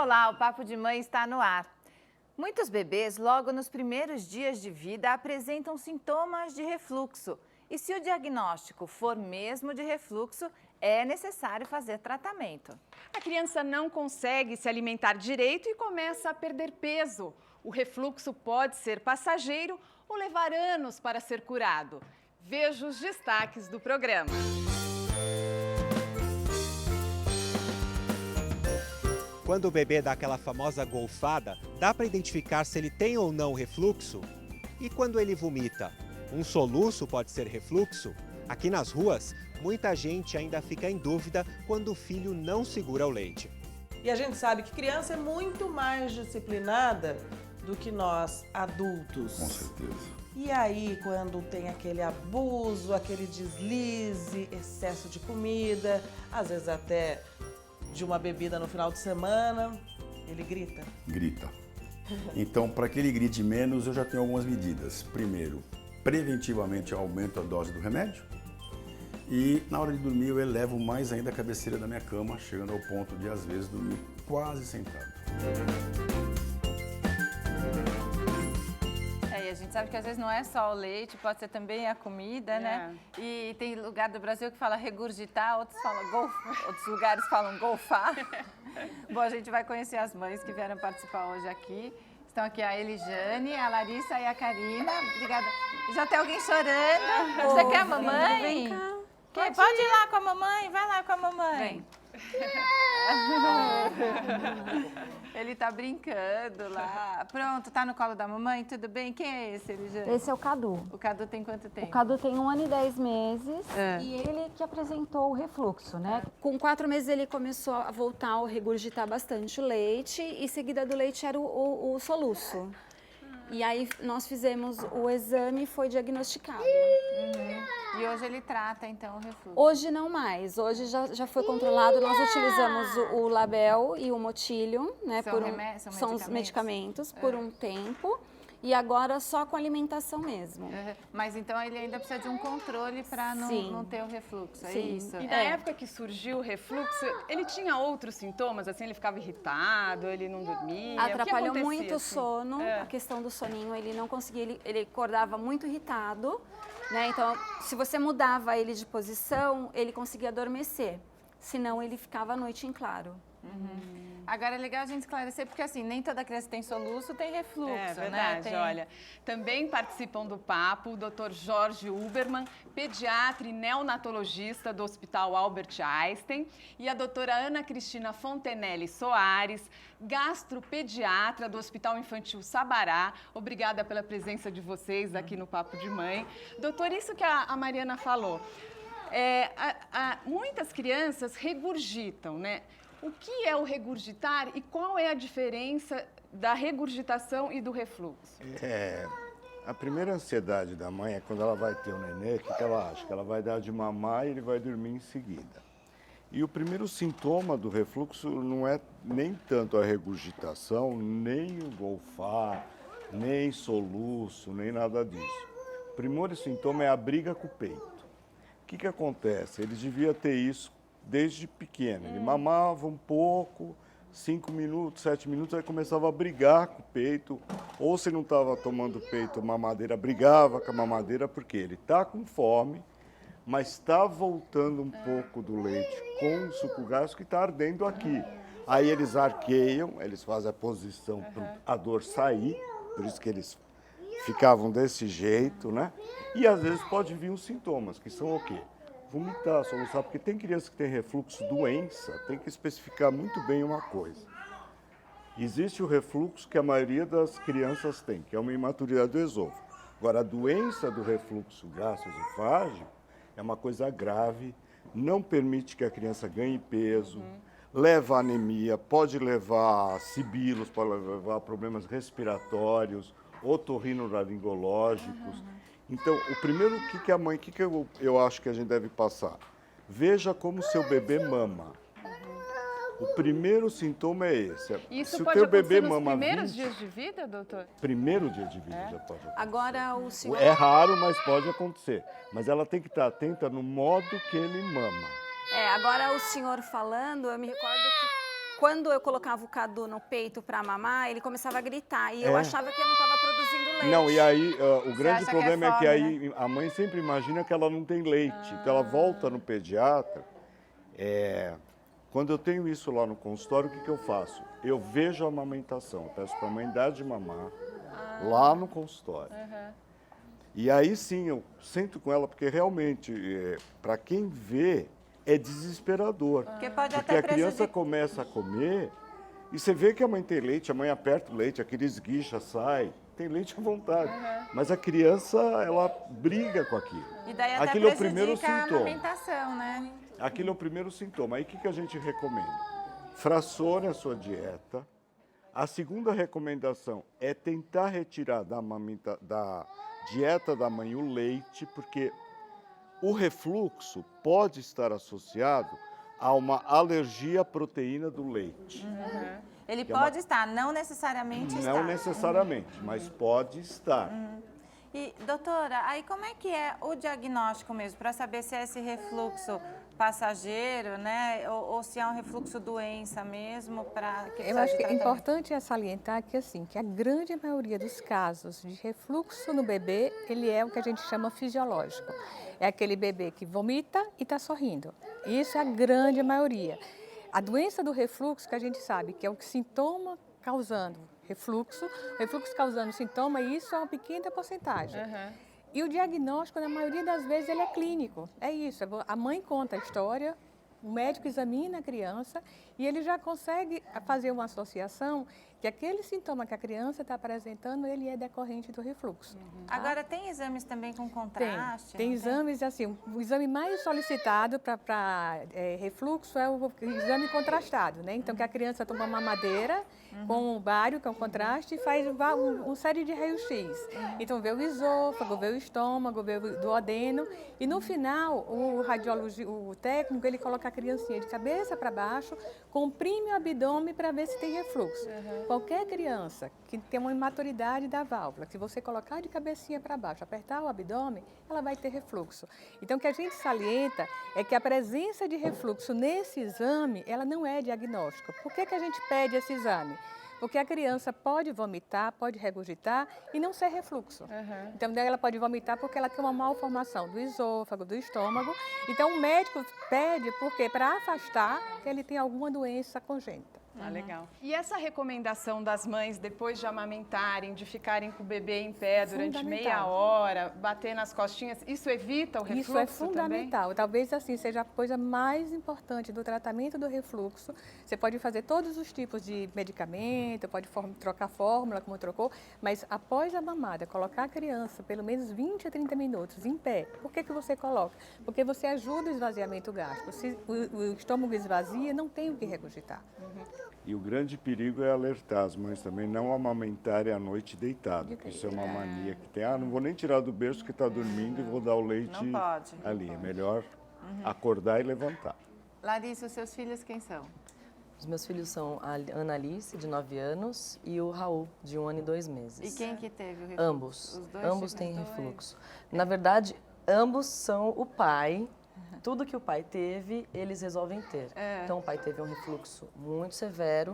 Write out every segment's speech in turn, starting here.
Olá, o Papo de Mãe está no ar. Muitos bebês, logo nos primeiros dias de vida, apresentam sintomas de refluxo. E se o diagnóstico for mesmo de refluxo, é necessário fazer tratamento. A criança não consegue se alimentar direito e começa a perder peso. O refluxo pode ser passageiro ou levar anos para ser curado. Veja os destaques do programa. Quando o bebê dá aquela famosa golfada, dá para identificar se ele tem ou não refluxo? E quando ele vomita, um soluço pode ser refluxo? Aqui nas ruas, muita gente ainda fica em dúvida quando o filho não segura o leite. E a gente sabe que criança é muito mais disciplinada do que nós, adultos. Com certeza. E aí, quando tem aquele abuso, aquele deslize, excesso de comida, às vezes até de uma bebida no final de semana, ele grita? Grita. Então, para que ele grite menos, eu já tenho algumas medidas. Primeiro, preventivamente eu aumento a dose do remédio. E na hora de dormir eu elevo mais ainda a cabeceira da minha cama, chegando ao ponto de, às vezes, dormir quase sentado. E a gente sabe que às vezes não é só o leite, pode ser também a comida, né? E tem lugar do Brasil que fala regurgitar, outros lugares falam golfar. Bom, a gente vai conhecer as mães que vieram participar hoje aqui. Estão aqui a Elijane, a Larissa e a Karina. Obrigada. Já tem alguém chorando. Você quer a mamãe? Vem cá. Pode ir lá com a mamãe, vai lá com a mamãe. Vem. Ele tá brincando lá. Pronto, tá no colo da mamãe? Tudo bem? Quem é esse, Elijane? Esse é o Cadu. O Cadu tem quanto tempo? O Cadu tem 1 ano e 10 meses e ele que apresentou o refluxo, né? Com 4 meses ele começou a voltar a regurgitar bastante o leite e seguida do leite era o soluço. E aí nós fizemos o exame e foi diagnosticado. E hoje ele trata, então, o refluxo? Hoje não mais, hoje já foi controlado, nós utilizamos o Label e o Motillium, né? São os medicamentos por um tempo. E agora só com alimentação mesmo. Mas então ele ainda precisa de um controle para não ter o refluxo, é isso? E na época que surgiu o refluxo, ele tinha outros sintomas? Assim, ele ficava irritado, ele não dormia? Atrapalhou muito o assim? sono, a questão do soninho, ele não conseguia, ele acordava muito irritado, né? Então, se você mudava ele de posição, ele conseguia adormecer, senão ele ficava à noite em claro. Agora é legal a gente esclarecer, porque assim, nem toda criança tem soluço, tem refluxo, É verdade, né? olha. Também participam do papo o Dr. Jorge Uberman, pediatra e neonatologista do Hospital Albert Einstein, e a doutora Ana Cristina Fontenelle Soares, gastropediatra do Hospital Infantil Sabará. Obrigada pela presença de vocês aqui no Papo de Mãe. Doutor, isso que a Mariana falou, muitas crianças regurgitam, né? O que é o regurgitar e qual é a diferença da regurgitação e do refluxo? A primeira ansiedade da mãe é quando ela vai ter um nenê, o que ela acha? Que ela vai dar de mamar e ele vai dormir em seguida. E o primeiro sintoma do refluxo não é nem tanto a regurgitação, nem o golfar, nem soluço, nem nada disso. O primeiro sintoma é a briga com o peito. O que acontece? Eles deviam ter isso desde pequeno. Ele mamava um pouco, 5 minutos, 7 minutos, aí começava a brigar com o peito. Ou se não estava tomando peito, mamadeira, brigava com a mamadeira, porque ele está com fome, mas está voltando um pouco do leite com o suco gástrico que está ardendo aqui. Aí eles arqueiam, eles fazem a posição para a dor sair, por isso que eles ficavam desse jeito, né? E às vezes pode vir os sintomas, que são o quê? Vomitar, soluçar, porque tem criança que tem refluxo, doença, tem que especificar muito bem uma coisa. Existe o refluxo que a maioria das crianças tem, que é uma imaturidade do esôfago. Agora, a doença do refluxo gastroesofágico é uma coisa grave, não permite que a criança ganhe peso, leva a anemia, pode levar sibilos, pode levar problemas respiratórios, otorrinolaringológicos. Então, o primeiro, que a mãe, que eu acho que a gente deve passar? Veja como seu bebê mama. O primeiro sintoma é esse. Isso se o pode teu bebê acontecer nos mama primeiros 20, dias de vida, doutor? primeiro dia de vida já pode acontecer. Agora o senhor... É raro, mas pode acontecer. Mas ela tem que estar atenta no modo que ele mama. Agora o senhor falando, eu me recordo que quando eu colocava o Cadu no peito para mamar, ele começava a gritar. E eu achava que eu não estava produzindo leite. Não, e aí o grande acha que é problema é que fome, aí a mãe sempre imagina que ela não tem leite. Então ela volta no pediatra. Quando eu tenho isso lá no consultório, o que eu faço? Eu vejo a amamentação, eu peço para a mãe dar de mamar lá no consultório. E aí sim, eu sento com ela, porque realmente, para quem vê, é desesperador. Porque pode Porque até a criança prejudicar. começa a comer e você vê que a mãe tem leite, a mãe aperta o leite, aquele esguicha, sai, tem leite à vontade. Mas a criança, ela briga com aquilo. E daí até Aquilo é o primeiro prejudica a sintoma. amamentação, né? Aquilo é o primeiro sintoma. Aí o que a gente recomenda? Fracione a sua dieta. A segunda recomendação é tentar retirar da dieta da mãe o leite, porque o refluxo pode estar associado a uma alergia à proteína do leite. Ele Que pode estar, não necessariamente está. Não necessariamente, mas pode estar. E, doutora, aí como é que é o diagnóstico mesmo, para saber se é esse refluxo passageiro, né, ou se é um refluxo doença mesmo, para que Eu acho que é importante salientar que, assim, que a grande maioria dos casos de refluxo no bebê, ele é o que a gente chama fisiológico. É aquele bebê que vomita e está sorrindo. Isso é a grande maioria. A doença do refluxo, que a gente sabe que é o sintoma causando refluxo causando sintoma, e isso é uma pequena porcentagem. E o diagnóstico, na maioria das vezes, ele é clínico. É isso, a mãe conta a história, o médico examina a criança e ele já consegue fazer uma associação que aquele sintoma que a criança está apresentando, ele é decorrente do refluxo. Tá? Agora, tem exames também com contraste? Tem exames, assim, o exame mais solicitado para refluxo é o exame contrastado, né? Então, que a criança toma uma mamadeira com o bário, que é um contraste, e faz uma série de raio-x. Então, vê o esôfago, vê o estômago, vê o duodeno, e no final, o radiologista, o técnico, ele coloca a criancinha de cabeça para baixo, comprime o abdômen para ver se tem refluxo. Qualquer criança que tem uma imaturidade da válvula, se você colocar de cabecinha para baixo, apertar o abdômen, ela vai ter refluxo. Então, o que a gente salienta é que a presença de refluxo nesse exame, ela não é diagnóstico. Por que a gente pede esse exame? Porque a criança pode vomitar, pode regurgitar e não ser refluxo. Então, ela pode vomitar porque ela tem uma malformação do esôfago, do estômago. Então, o médico pede porque para afastar que ele tem alguma doença congênita. Ah, legal. E essa recomendação das mães, depois de amamentarem, de ficarem com o bebê em pé durante meia hora, bater nas costinhas, isso evita o refluxo Isso é fundamental. também? Talvez assim seja a coisa mais importante do tratamento do refluxo. Você pode fazer todos os tipos de medicamento, pode trocar fórmula, como trocou, mas após a mamada, colocar a criança pelo menos 20 a 30 minutos em pé. Por que você coloca? Porque você ajuda o esvaziamento gástrico. Se o estômago esvazia, não tem o que regurgitar. E o grande perigo é alertar as mães também não amamentarem à noite deitado, que isso é uma mania que tem. Não vou nem tirar do berço que está dormindo e vou dar o leite Não pode. ali. É melhor acordar e levantar. Larissa, os seus filhos quem são? Os meus filhos são a Ana Alice, de 9 anos, e o Raul, de 1 ano e 2 meses. E quem que teve o refluxo? Ambos. Os dois Ambos tiveram têm dois? refluxo. Na verdade, ambos são o pai. Tudo que o pai teve, eles resolvem ter. Então, o pai teve um refluxo muito severo,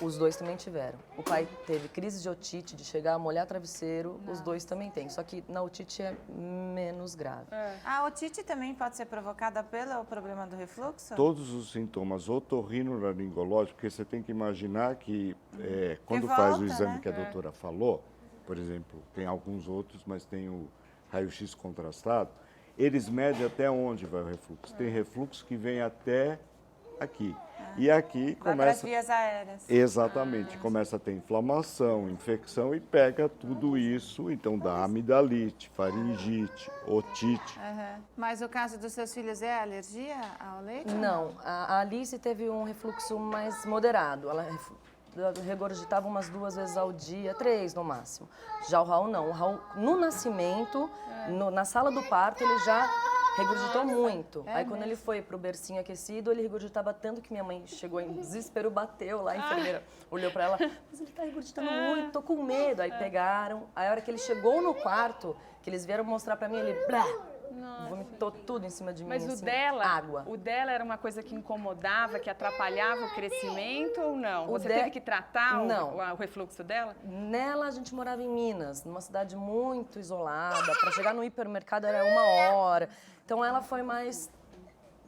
os dois também tiveram. O pai teve crise de otite, de chegar a molhar travesseiro, os dois também têm. Só que na otite é menos grave. A otite também pode ser provocada pelo problema do refluxo? Todos os sintomas otorrinolaringológicos, porque você tem que imaginar que quando volta, faz o exame né? que a doutora falou, por exemplo, tem alguns outros, mas tem o raio-x contrastado, eles medem até onde vai o refluxo. Tem refluxo que vem até aqui. E aqui Vai para as começa... vias aéreas. Exatamente, começa a ter inflamação, infecção e pega tudo isso, então dá amidalite, faringite, otite. Mas o caso dos seus filhos é alergia ao leite? Não, a Alice teve um refluxo mais moderado. Ela regurgitava umas 2 vezes ao dia, 3 no máximo. Já o Raul não. O Raul, no nascimento, na sala do parto, ele já regurgitou muito. Aí quando ele foi pro bercinho aquecido, ele regurgitava tanto que minha mãe chegou em desespero, bateu lá, a enfermeira olhou pra ela, mas ele tá regurgitando muito, tô com medo. Aí pegaram, aí a hora que ele chegou no quarto, que eles vieram mostrar pra mim, ele blá, vomitou tudo em cima de mim. Mas assim, o dela era uma coisa que incomodava, que atrapalhava o crescimento ou não? Você teve que tratar o refluxo dela? Nela, a gente morava em Minas, numa cidade muito isolada. Para chegar no hipermercado era 1 hora. Então, ela foi mais...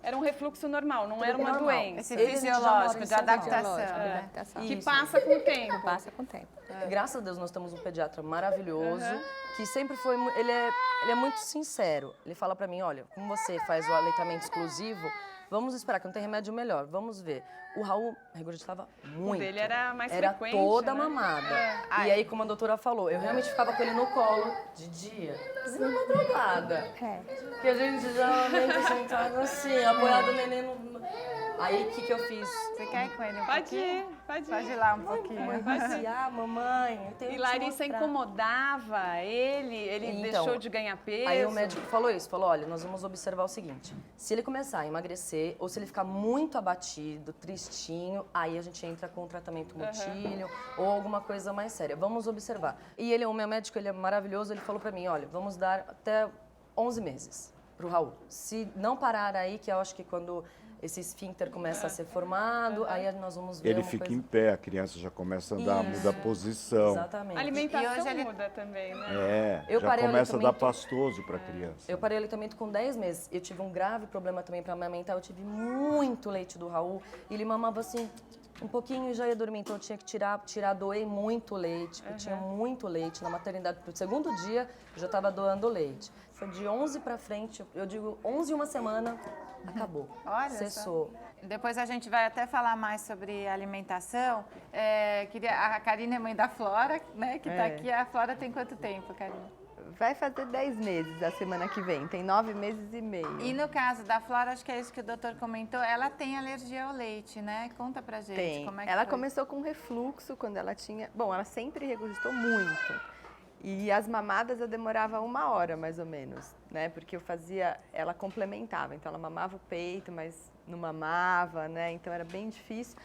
Era um refluxo normal, não era uma normal. doença. Esse fisiológico, de adaptação. Adaptação. Que Isso. passa com o tempo. Passa com o tempo. Graças a Deus, nós temos um pediatra maravilhoso, que sempre foi... Ele é muito sincero. Ele fala pra mim, olha, como você faz o aleitamento exclusivo, vamos esperar, que não tem remédio melhor, vamos ver. O Raul regurgitava muito. O dele era mais Era frequente, toda né? mamada. E aí, como a doutora falou, eu realmente ficava com ele no colo de dia, e na madrugada. Que a gente geralmente sentado assim, apoiado no neném no... Aí, o que eu fiz? Você quer ir com ele um Pode pouquinho? ir, pode ir. Pode ir lá um pouquinho. Mãe, passear, mamãe. Eu tenho E que te Larissa mostrar. incomodava ele? Ele Então, deixou de ganhar peso? Aí o médico falou isso, falou, olha, nós vamos observar o seguinte, se ele começar a emagrecer ou se ele ficar muito abatido, tristinho, aí a gente entra com o tratamento multílio ou alguma coisa mais séria. Vamos observar. E ele, o meu médico, ele é maravilhoso, ele falou pra mim, olha, vamos dar até 11 meses pro Raul. Se não parar aí, que eu acho que quando esse esfíncter começa a ser formado, aí nós vamos ver Ele uma fica coisa... em pé, a criança já começa a andar, muda a posição. Exatamente. A alimentação E hoje ele- muda também, né? Eu Já parei o começa a dar aleitamento- pastoso para a criança. Eu parei o aleitamento com 10 meses. Eu tive um grave problema também para amamentar. Eu tive muito leite do Raul. E ele mamava assim, um pouquinho e já ia dormir. Então eu tinha que tirar, doei muito leite. Eu tinha muito leite. Na maternidade, pro segundo dia, eu já estava doando leite. Foi de 11 para frente, eu digo 11 e uma semana, acabou. Olha só. Cessou. Depois a gente vai até falar mais sobre alimentação. A Karina é mãe da Flora, né? Que tá aqui. A Flora tem quanto tempo, Karina? Vai fazer 10 meses a semana que vem, tem 9 meses e meio. E no caso da Flora, acho que é isso que o doutor comentou, ela tem alergia ao leite, né? Conta pra gente Tem. como é que Ela foi. começou com refluxo quando ela tinha... Bom, ela sempre regurgitou muito. E as mamadas eu demorava 1 hora, mais ou menos, né? Porque eu fazia... Ela complementava, então ela mamava o peito, mas não mamava, né? Então era bem difícil.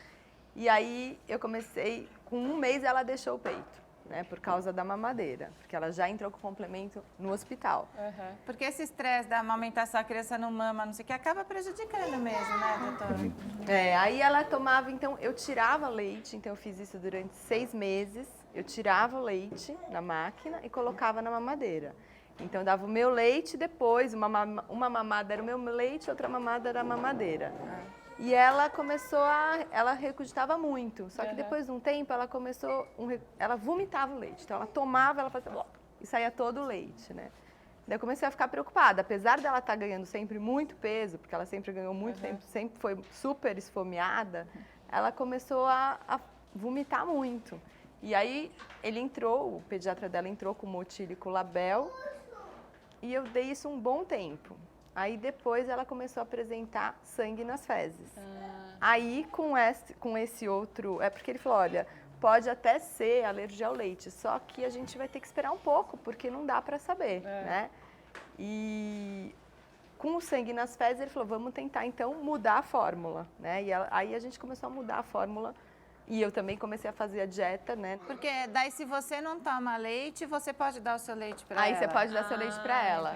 E aí eu comecei... Com 1 mês ela deixou o peito, né? Por causa da mamadeira. Porque ela já entrou com complemento no hospital. Porque esse estresse da amamentação, a criança não mama, não sei o que, acaba prejudicando mesmo, né, doutora? Aí ela tomava, então, eu tirava leite, então eu fiz isso durante 6 meses. Eu tirava o leite na máquina e colocava na mamadeira. Então eu dava o meu leite depois, uma mamada era o meu leite, outra mamada era a mamadeira. E ela ela regurgitava muito, só que depois de um tempo ela começou, ela vomitava o leite. Então ela tomava, ela fazia blop, e saía todo o leite, né? Daí eu comecei a ficar preocupada, apesar dela estar ganhando sempre muito peso, porque ela sempre ganhou muito tempo, sempre foi super esfomeada, ela começou a vomitar muito. E aí o pediatra dela entrou com motílico label e eu dei isso um bom tempo. Aí depois ela começou a apresentar sangue nas fezes. Aí com esse outro, porque ele falou, olha, pode até ser alergia ao leite, só que a gente vai ter que esperar um pouco, porque não dá para saber, né? E com o sangue nas fezes ele falou, vamos tentar então mudar a fórmula, né? E aí a gente começou a mudar a fórmula. E eu também comecei a fazer a dieta, né? Porque daí se você não toma leite, você pode dar o seu leite pra ela. Aí você pode dar seu leite para ela,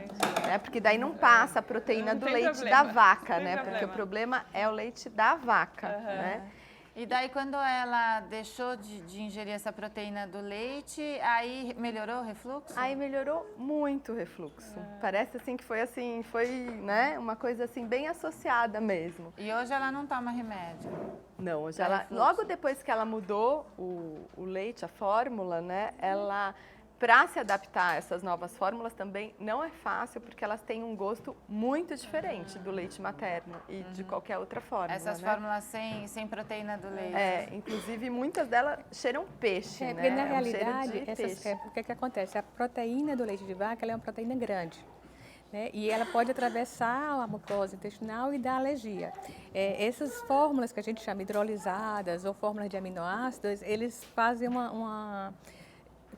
né? Porque daí não passa a proteína Não do tem leite problema, da vaca, não tem né? Porque problema. o problema é o leite da vaca, né? E daí quando ela deixou de ingerir essa proteína do leite, aí melhorou o refluxo? Aí melhorou muito o refluxo. Parece assim que foi, né, uma coisa assim bem associada mesmo. E hoje ela não toma remédio? Não, hoje Pra ela, refluxo. logo depois que ela mudou o leite, a fórmula, né, ela, para se adaptar a essas novas fórmulas também não é fácil, porque elas têm um gosto muito diferente do leite materno e de qualquer outra fórmula, Essas né? fórmulas sem proteína do leite. Inclusive muitas delas cheiram peixe, né? Porque na É um cheiro realidade, de peixe. o que acontece? A proteína do leite de vaca ela é uma proteína grande. Né? E ela pode atravessar a mucosa intestinal e dar alergia. Essas fórmulas que a gente chama hidrolisadas ou fórmulas de aminoácidos, eles fazem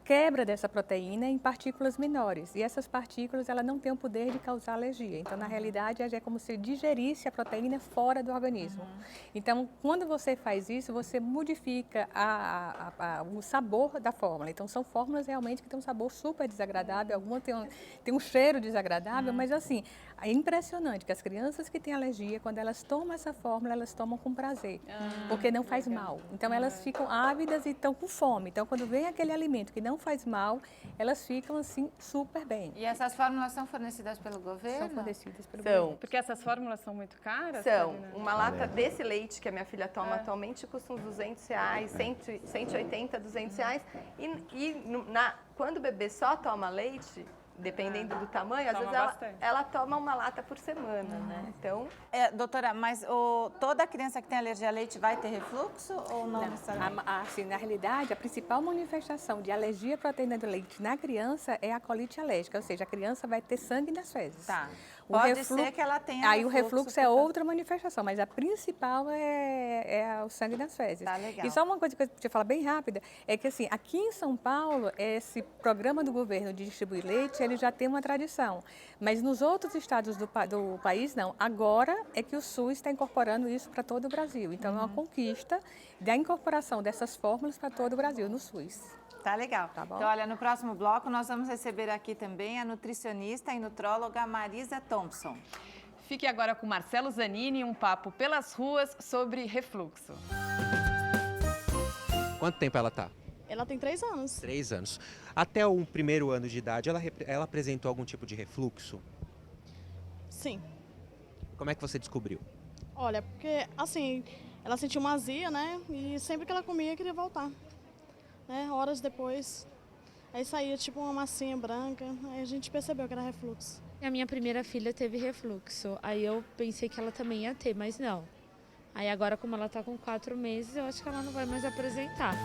quebra dessa proteína em partículas menores. E essas partículas, ela não tem o poder de causar alergia. Então, na realidade, é como se digerisse a proteína fora do organismo. Então, quando você faz isso, você modifica o sabor da fórmula. Então, são fórmulas realmente que têm um sabor super desagradável. Algumas têm um cheiro desagradável, mas assim, é impressionante que as crianças que têm alergia, quando elas tomam essa fórmula, elas tomam com prazer, porque não faz mal. Então, elas ficam ávidas e estão com fome. Então, quando vem aquele alimento que não faz mal, elas ficam assim super bem. E essas fórmulas são fornecidas pelo governo? São fornecidas pelo governo. Porque essas fórmulas são muito caras? São. Karina? Uma lata desse leite que a minha filha toma atualmente custa uns R$200, 180, R$200. Quando o bebê só toma leite, dependendo do tamanho, às vezes ela toma uma lata por semana, né? Então... doutora, mas toda criança que tem alergia a leite vai ter refluxo ou não necessariamente? Assim, na realidade, a principal manifestação de alergia à proteína do leite na criança é a colite alérgica, ou seja, a criança vai ter sangue nas fezes. Tá. Pode ser que ela tenha Aí o refluxo é outra manifestação, mas a principal é o sangue nas fezes. Tá, legal. E só uma coisa que eu podia falar bem rápida, é que assim, aqui em São Paulo, esse programa do governo de distribuir leite, ele já tem uma tradição. Mas nos outros estados do país, não. Agora é que o SUS está incorporando isso para todo o Brasil. Então, é uma conquista da incorporação dessas fórmulas para todo o Brasil, no SUS. Tá legal. Tá bom. Então, olha, no próximo bloco nós vamos receber aqui também a nutricionista e nutróloga Marisa Thompson. Fique agora com Marcelo Zanini, um papo pelas ruas sobre refluxo. Quanto tempo ela tá? Ela tem 3 anos. 3 anos. Até o primeiro ano de idade, ela apresentou algum tipo de refluxo? Sim. Como é que você descobriu? Olha, porque assim, ela sentiu uma azia, né? E sempre que ela comia, queria voltar. Né? Horas depois, aí saía tipo uma massinha branca, aí a gente percebeu que era refluxo. A minha primeira filha teve refluxo, aí eu pensei que ela também ia ter, mas não. Aí agora, como ela tá com 4 meses, eu acho que ela não vai mais apresentar.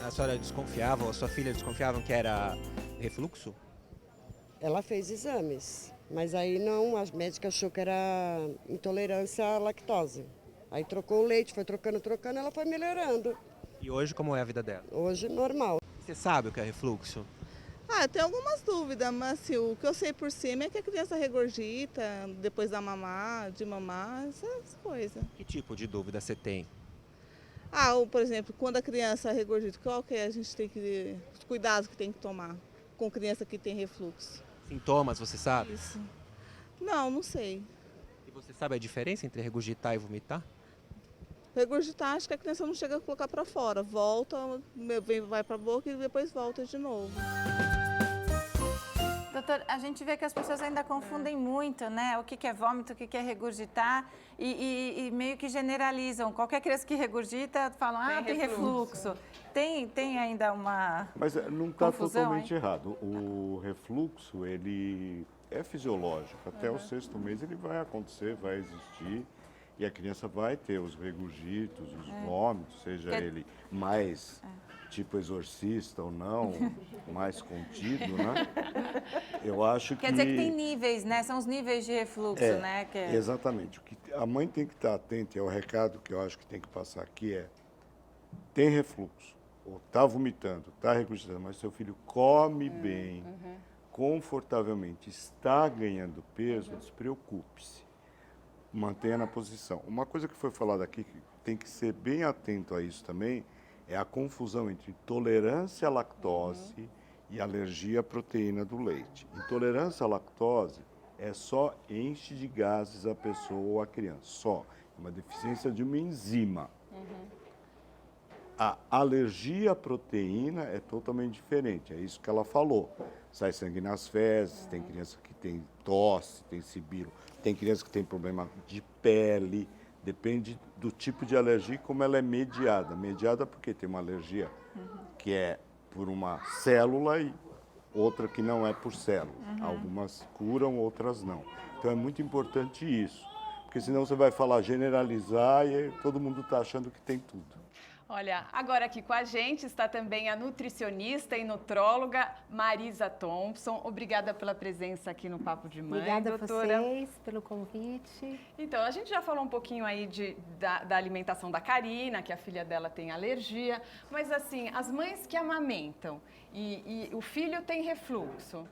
A senhora desconfiava, ou a sua filha desconfiavam que era refluxo? Ela fez exames, mas aí não, a médica achou que era intolerância à lactose. Aí trocou o leite, foi trocando, ela foi melhorando. E hoje, como é a vida dela? Hoje, normal. Você sabe o que é refluxo? Eu tenho algumas dúvidas, mas assim, o que eu sei por cima é que a criança regurgita depois de mamar, essas coisas. Que tipo de dúvida você tem? Ou, por exemplo, quando a criança regurgita, qual que a gente tem que... os cuidados que tem que tomar com criança que tem refluxo? Sintomas, você sabe? Isso. Não sei. E você sabe a diferença entre regurgitar e vomitar? Regurgitar, acho que a criança não chega a colocar para fora. Volta, vai para a boca e depois volta de novo. Doutor, a gente vê que as pessoas ainda confundem muito, né? O que é vômito, o que é regurgitar e meio que generalizam. Qualquer criança que regurgita, falam, tem refluxo. Tem ainda uma Mas não está confusão, totalmente hein? errado. O refluxo, ele é fisiológico. Até o 6º mês ele vai acontecer, vai existir. E a criança vai ter os regurgitos, os vômitos, seja ele mais tipo exorcista ou não, mais contido, né? Eu acho que... Quer dizer que tem níveis, né? São os níveis de refluxo, né? Exatamente. O que a mãe tem que estar atenta, e é o recado que eu acho que tem que passar aqui tem refluxo, ou está vomitando, está regurgitando, mas seu filho come bem, confortavelmente, está ganhando peso, despreocupe-se. Mantenha na posição. Uma coisa que foi falada aqui, que tem que ser bem atento a isso também, é a confusão entre intolerância à lactose e alergia à proteína do leite. Intolerância à lactose é só enche de gases a pessoa ou a criança, só. É uma deficiência de uma enzima. A alergia à proteína é totalmente diferente, é isso que ela falou. Sai sangue nas fezes, tem criança que tem tosse, tem sibilo, tem criança que tem problema de pele, depende do tipo de alergia e como ela é mediada. Mediada porque tem uma alergia que é por uma célula e outra que não é por célula. Algumas curam, outras não. Então é muito importante isso, Porque senão você vai falar generalizar e todo mundo está achando que tem tudo. Olha, agora aqui com a gente está também a nutricionista e nutróloga Marisa Thompson. Obrigada pela presença aqui no Papo de Mãe, Obrigada doutora. a vocês pelo convite. Então, a gente já falou um pouquinho aí da alimentação da Karina, que a filha dela tem alergia, mas assim, as mães que amamentam e o filho tem refluxo,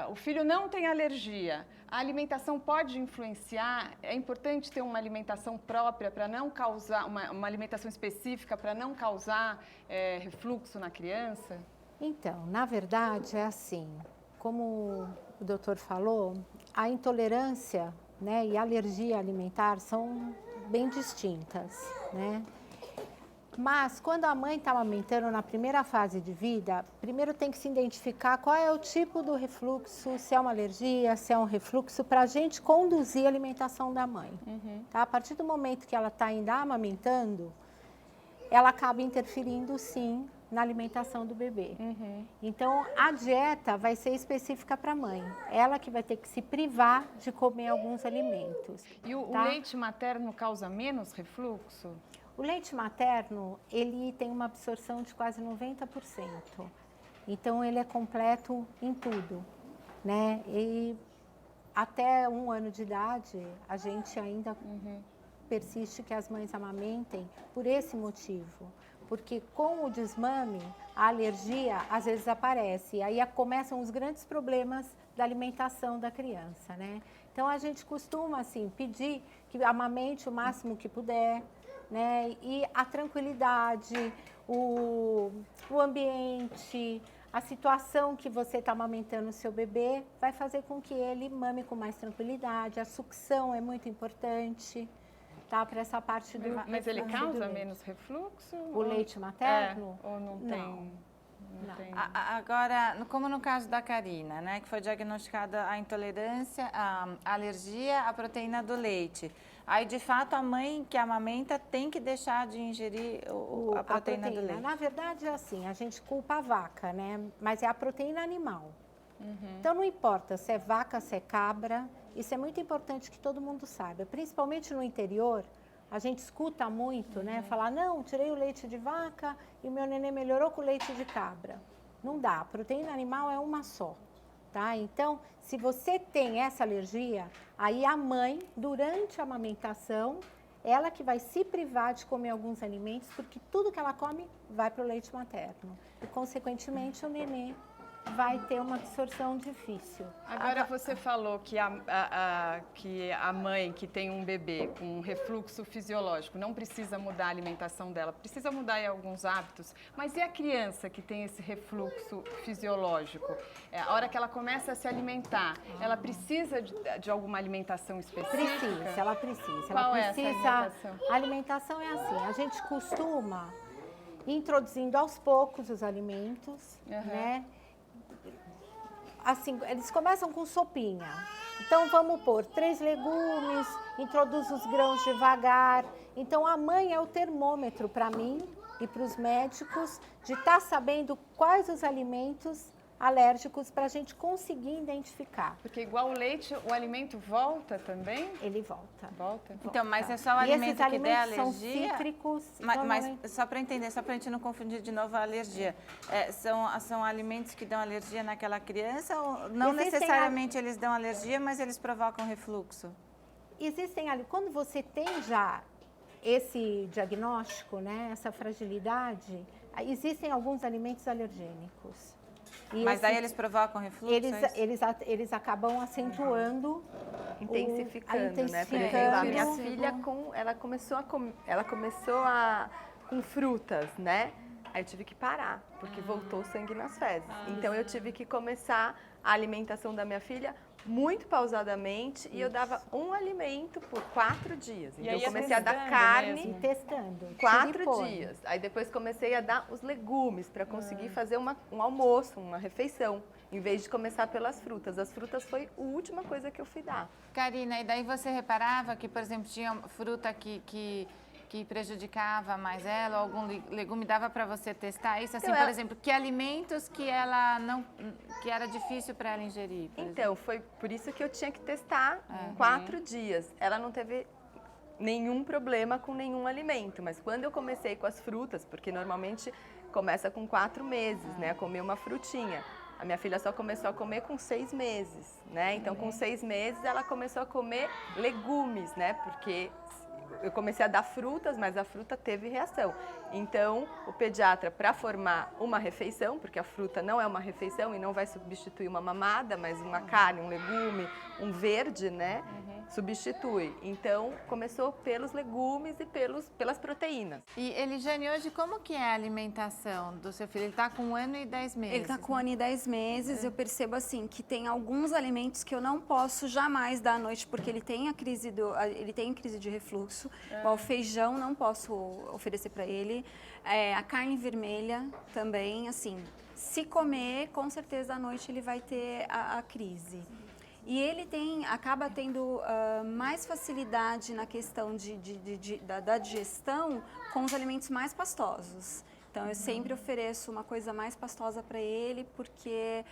o filho não tem alergia, a alimentação pode influenciar? É importante ter uma alimentação própria para não causar, uma alimentação específica para não causar refluxo na criança? Então, na verdade, é assim, como o doutor falou, a intolerância, né, e a alergia alimentar são bem distintas, né? Mas quando a mãe está amamentando na primeira fase de vida, primeiro tem que se identificar qual é o tipo do refluxo, se é uma alergia, se é um refluxo, para a gente conduzir a alimentação da mãe. Tá? A partir do momento que ela está ainda amamentando, ela acaba interferindo sim na alimentação do bebê. Então a dieta vai ser específica para a mãe. Ela que vai ter que se privar de comer alguns alimentos. E o tá? leite materno causa menos refluxo? O leite materno, ele tem uma absorção de quase 90%. Então, ele é completo em tudo, né? E até 1 ano de idade, a gente ainda persiste que as mães amamentem por esse motivo. Porque com o desmame, a alergia às vezes aparece. E aí começam os grandes problemas da alimentação da criança, né? Então, a gente costuma, assim, pedir que amamente o máximo que puder, né? E a tranquilidade, o ambiente, a situação que você está amamentando o seu bebê vai fazer com que ele mame com mais tranquilidade. A sucção é muito importante, tá? Para essa parte do... Mas ele causa menos refluxo? O leite materno? Ou não tem? Não tem. Agora, como no caso da Karina, né, que foi diagnosticada a intolerância, a alergia à proteína do leite. Aí, de fato, a mãe que amamenta tem que deixar de ingerir a proteína do leite. Na verdade, é assim, a gente culpa a vaca, né? Mas é a proteína animal. Então, não importa se é vaca, se é cabra, isso é muito importante que todo mundo saiba. Principalmente no interior, a gente escuta muito, né? Falar, não, tirei o leite de vaca e o meu neném melhorou com o leite de cabra. Não dá, a proteína animal é uma só. Tá? Então, se você tem essa alergia, aí a mãe, durante a amamentação, ela que vai se privar de comer alguns alimentos, porque tudo que ela come vai para o leite materno. E, consequentemente, o nenê vai ter uma absorção difícil. Agora você falou que a mãe que tem um bebê com um refluxo fisiológico não precisa mudar a alimentação dela, precisa mudar aí alguns hábitos, mas e a criança que tem esse refluxo fisiológico? A hora que ela começa a se alimentar, ela precisa de alguma alimentação específica? Precisa, ela precisa. Qual ela é essa precisa, alimentação? A alimentação é assim, a gente costuma ir introduzindo aos poucos os alimentos, né? Assim, eles começam com sopinha. Então, vamos pôr 3 legumes, introduz os grãos devagar. Então, a mãe é o termômetro para mim e para os médicos de estar sabendo quais os alimentos alérgicos para a gente conseguir identificar. Porque igual o leite, o alimento volta também? Ele volta. Volta? Então, mas é só o E alimento esses que der alimentos são alergia? cítricos. Mas só para entender, só para a gente não confundir de novo a alergia. São alimentos que dão alergia naquela criança ou não necessariamente eles dão alergia, mas eles provocam refluxo? Existem, quando você tem já esse diagnóstico, né, essa fragilidade, existem alguns alimentos alergênicos. E mas daí eles provocam refluxo? Eles acabam acentuando, intensificando, né? Por exemplo, a minha filha ela começou com frutas, né? Aí eu tive que parar, porque voltou sangue nas fezes. Então eu tive que começar a alimentação da minha filha muito pausadamente e eu dava um alimento por 4 dias. Então eu comecei a dar carne testando 4 dias. Aí depois comecei a dar os legumes para conseguir fazer um almoço, uma refeição, em vez de começar pelas frutas. As frutas foi a última coisa que eu fui dar. Karina, e daí você reparava que, por exemplo, tinha fruta que que prejudicava mais ela, ou algum legume, dava para você testar isso? Assim, Então, por exemplo, que alimentos que ela não, que era difícil para ela ingerir? Então, foi por isso que eu tinha que testar 4 dias. Ela não teve nenhum problema com nenhum alimento, mas quando eu comecei com as frutas, porque normalmente começa com 4 meses, né, a comer uma frutinha. A minha filha só começou a comer com 6 meses, né? Então, com 6 meses, ela começou a comer legumes, né? Porque eu comecei a dar frutas, mas a fruta teve reação. Então, o pediatra, para formar uma refeição, porque a fruta não é uma refeição e não vai substituir uma mamada, mas uma carne, um legume, um verde, né? Substitui. Então, começou pelos legumes e pelas proteínas. E, Elijane, hoje como que é a alimentação do seu filho? Ele está com 1 ano e 10 meses. Ele está com 1 ano e 10 meses. Eu percebo assim que tem alguns alimentos que eu não posso jamais dar à noite porque ele tem crise de refluxo. Igual o feijão não posso oferecer para ele. A carne vermelha também, assim, se comer, com certeza à noite ele vai ter a crise. E ele acaba tendo mais facilidade na questão da digestão com os alimentos mais pastosos. Então, eu sempre ofereço uma coisa mais pastosa para ele, porque